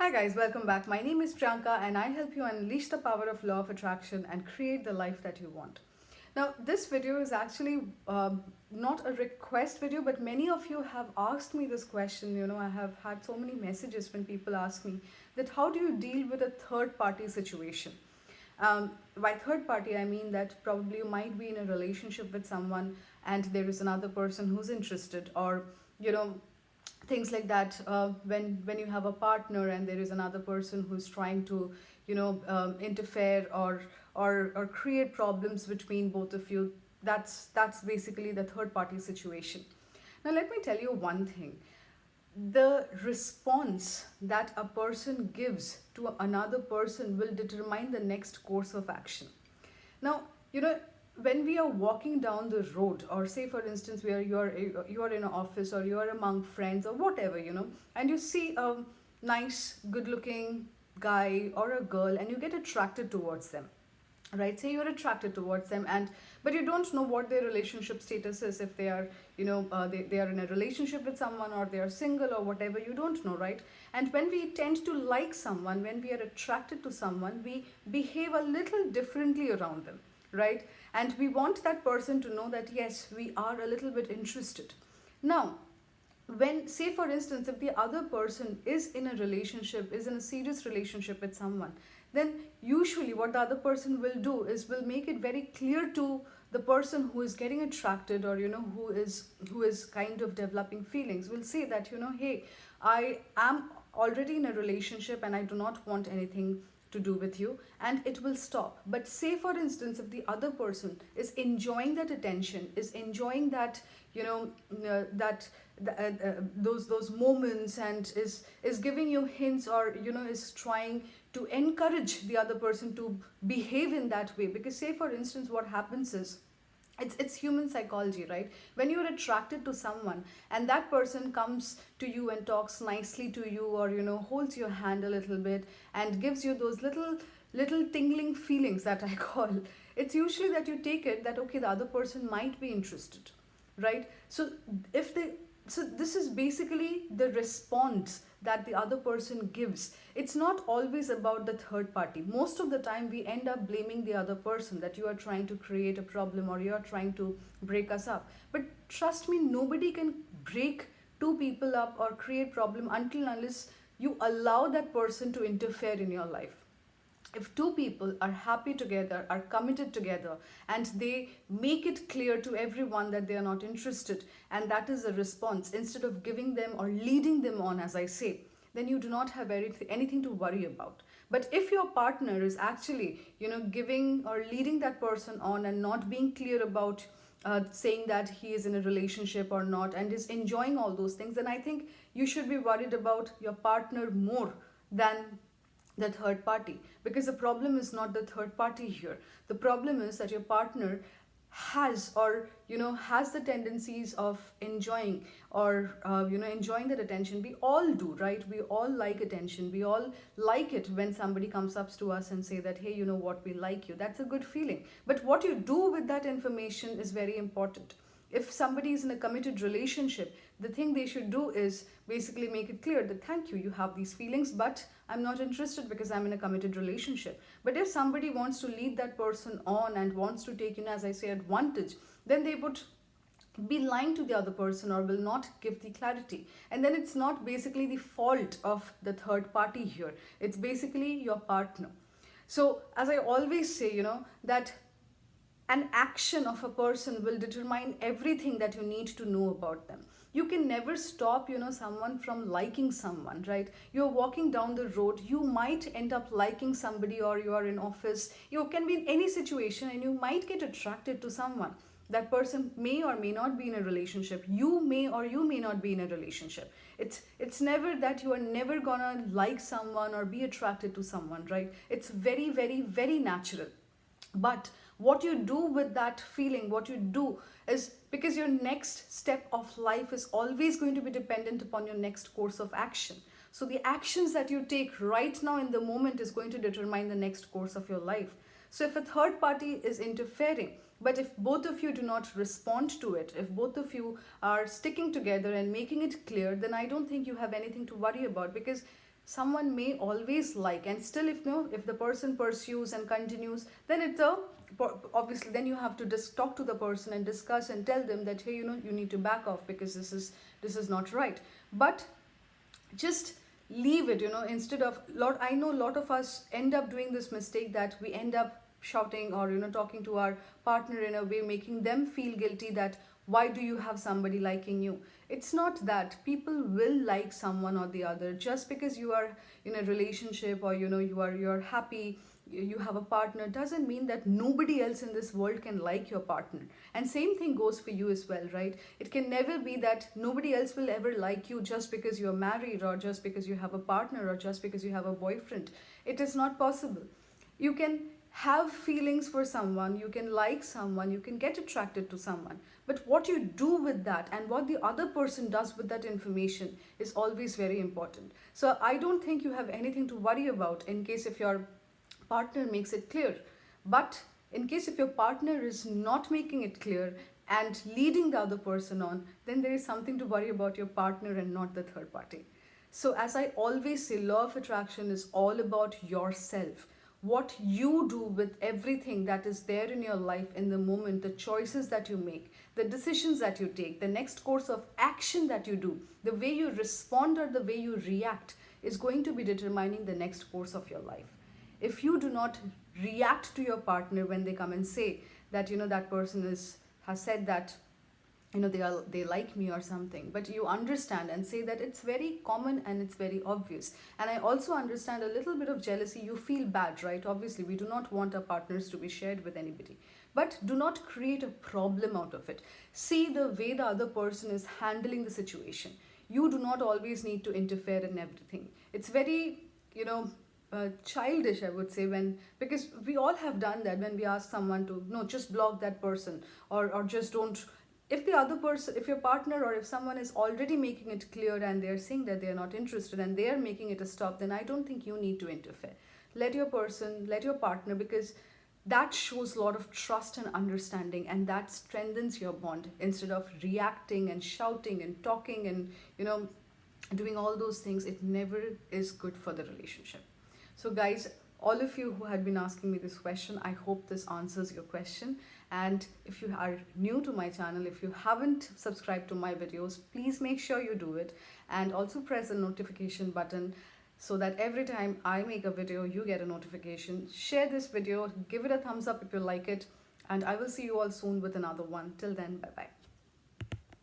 Hi guys, welcome back. My name is Priyanka and I help you unleash the power of law of attraction and create the life that you want. Now, this video is actually not a request video, but many of you have asked me this question. I have had so many messages when people ask me that how do you deal with a third party situation? By third party, I mean that probably you might be in a relationship with someone and there is another person who's interested, or you know things like that. When you have a partner and there is another person who's trying to interfere or create problems between both of you. That's basically the third party situation. Now let me tell you one thing. The response that a person gives to another person will determine the next course of action. Now, when we are walking down the road, or say for instance, where you are in an office or you are among friends or whatever, and you see a nice, good-looking guy or a girl, and you get attracted towards them, right? Say you're attracted towards them, and but you don't know what their relationship status is. If they are, they are in a relationship with someone, or they are single, or whatever, you don't know, right? And when we tend to like someone, when we are attracted to someone, we behave a little differently around them, right? And we want that person to know that yes, we are a little bit interested. Now, when, say for instance, if the other person is in a relationship, is in a serious relationship with someone, then usually what the other person will do is will make it very clear to the person who is getting attracted, or who is kind of developing feelings, will say that, hey, I am already in a relationship and I do not want anything to do with you, and it will stop. But say for instance, if the other person is enjoying that attention, is enjoying that, those moments, and is giving you hints, or is trying to encourage the other person to behave in that way. Because say for instance, what happens is, it's human psychology, right? When you're attracted to someone and that person comes to you and talks nicely to you, or holds your hand a little bit and gives you those little tingling feelings that I call, it's usually that you take it that okay, the other person might be interested, right? If they so this is basically the response that the other person gives. It's not always about the third party. Most of the time we end up blaming the other person, that you are trying to create a problem, or you are trying to break us up. But trust me, nobody can break two people up or create problem until unless you allow that person to interfere in your life. If two people are happy together, are committed together, and they make it clear to everyone that they are not interested, and that is a response, instead of giving them or leading them on, as I say, then you do not have anything to worry about. But if your partner is actually, giving or leading that person on and not being clear about saying that he is in a relationship or not, and is enjoying all those things, then I think you should be worried about your partner more than the third party. Because the problem is not the third party here. The problem is that your partner has, or has the tendencies of enjoying, or enjoying that attention. We all do, right? We all like attention. We all like it when somebody comes up to us and say that, hey, you know what, we like you. That's a good feeling. But what you do with that information is very important. If somebody is in a committed relationship, the thing they should do is basically make it clear that thank you, you have these feelings, but I'm not interested because I'm in a committed relationship. But if somebody wants to lead that person on and wants to take, as I say, advantage, then they would be lying to the other person, or will not give the clarity. And then it's not basically the fault of the third party here. It's basically your partner. So as I always say, that an action of a person will determine everything that you need to know about them. You can never stop, someone from liking someone, right? You're walking down the road, you might end up liking somebody, or you are in office, you can be in any situation and you might get attracted to someone. That person may or may not be in a relationship. You may or you may not be in a relationship. It's never that you are never gonna like someone or be attracted to someone, right? It's very, very, very natural. But what you do with that feeling, what you do is, because your next step of life is always going to be dependent upon your next course of action. So the actions that you take right now in the moment is going to determine the next course of your life. So if a third party is interfering, but if both of you do not respond to it, if both of you are sticking together and making it clear, then I don't think you have anything to worry about. Because someone may always like, and still if no, if the person pursues and continues, then it's a, obviously then you have to just talk to the person and discuss and tell them that, hey, you need to back off because this is not right. But just leave it, instead of lot. I know a lot of us end up doing this mistake, that we end up shouting or talking to our partner in a way making them feel guilty, that why do you have somebody liking you. It's not that. People will like someone or the other. Just because you are in a relationship, or you're happy, you have a partner, doesn't mean that nobody else in this world can like your partner. And same thing goes for you as well, right? It can never be that nobody else will ever like you just because you're married, or just because you have a partner, or just because you have a boyfriend. It is not possible. You can have feelings for someone, you can like someone, you can get attracted to someone, but what you do with that and what the other person does with that information is always very important. So I don't think you have anything to worry about in case if your partner makes it clear. But in case if your partner is not making it clear and leading the other person on, then there is something to worry about your partner and not the third party. So, as I always say, law of attraction is all about yourself. What you do with everything that is there in your life in the moment, the choices that you make, the decisions that you take, the next course of action that you do, the way you respond or the way you react is going to be determining the next course of your life. If you do not react to your partner when they come and say that that person has said that they like me or something, but you understand and say that it's very common and it's very obvious. And I also understand a little bit of jealousy, you feel bad, right? Obviously we do not want our partners to be shared with anybody, but do not create a problem out of it. See the way the other person is handling the situation. You do not always need to interfere in everything. It's very childish, I would say, when, because we all have done that, when we ask someone to no, just block that person, or just don't. If the other person, if your partner or if someone is already making it clear and they're saying that they're not interested and they're making it a stop, then I don't think you need to interfere. Let your partner, because that shows a lot of trust and understanding, and that strengthens your bond, instead of reacting and shouting and talking and doing all those things. It never is good for the relationship. So guys, all of you who had been asking me this question, I hope this answers your question. And if you are new to my channel, if you haven't subscribed to my videos, please make sure you do it, and also press the notification button so that every time I make a video, you get a notification. Share this video, give it a thumbs up if you like it, and I will see you all soon with another one. Till then, bye bye.